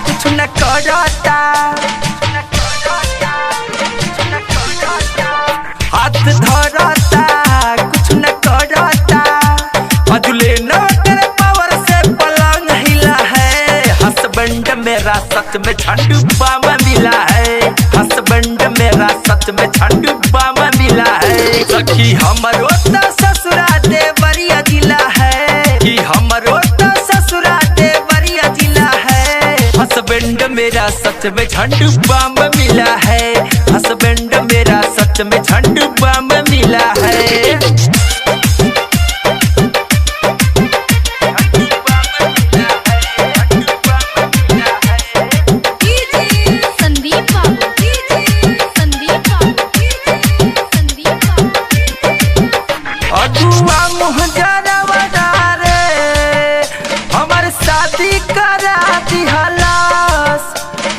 कुछ न करता, हाथ धरता कुछ न करता, अजुले न तेरे पावर से पलंग हिला है। हसबैंड मेरा सच में झंडू बाम मिला है, हसबैंड मेरा सच में झंडू बाम मिला है। सखी हमरो त ससुरा देवरिया जिला है, कि हमरो त ससुरा देवरिया जिला है। हसबैंड मेरा सच में झंडू बाम मिला है, हसबैंड मेरा सच में झंडू बाम मिला है। अगुआ मुहजरवा रे हमर शादी करा दिहलास,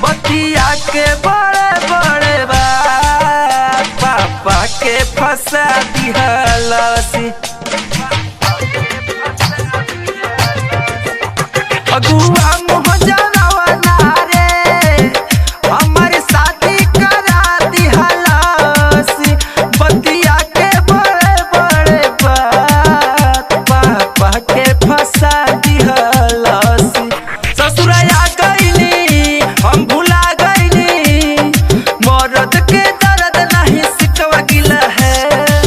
बतिया के बड़े बड़े बात पापा के फंसा दिहलास। अगुआ मुहजरवा रे हमर शादी करा दिहलास, बतिया के बड़े बड़े बात पापा के फंसा दिहलास। ससुराया गईली हम भुला गईली, मरद के दर्द नहीं सिकवा गिला है।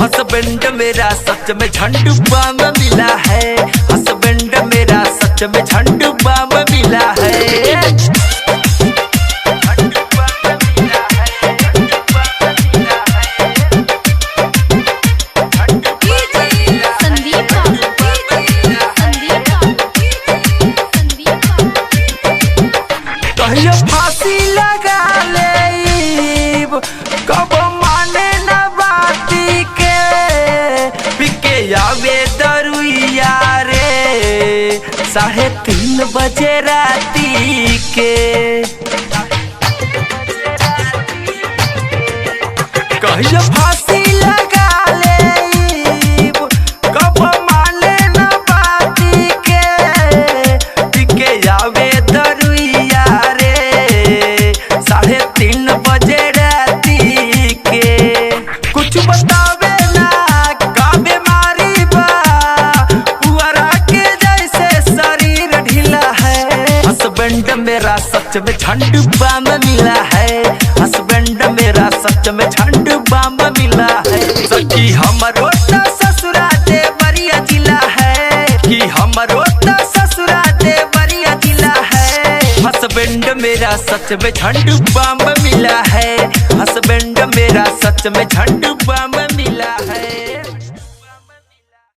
हसबैंड मेरा सच में झंडू बाम मिला है, हसबैंड मेरा सच में झंडू बाम मिला है। कहियो फांसी लगा लेब कब माने न बाती के, पिके आवे दरुइया रे 3:30 बजे राती के। कहियो फांसी लगा लेब कब माने न बाती के, पिके आवे दरुइया रे 3:30 बजे राती के। कुछ बतावे ना का बीमारी बा, पुअरा के जैसे शरीर ढीला है। हसबैंड मेरा सच में झंडू बाम मिला है, हसबैंड मेरा सच में झंडू बाम मिला है। सखी हमरो त ससुरा देवरिया जिला है, कि हमरो त ससुरा देवरिया जिला है। हसबैंड मेरा सच में झंडू बाम मिला है, हसबैंड मेरा सच में झंडू बाम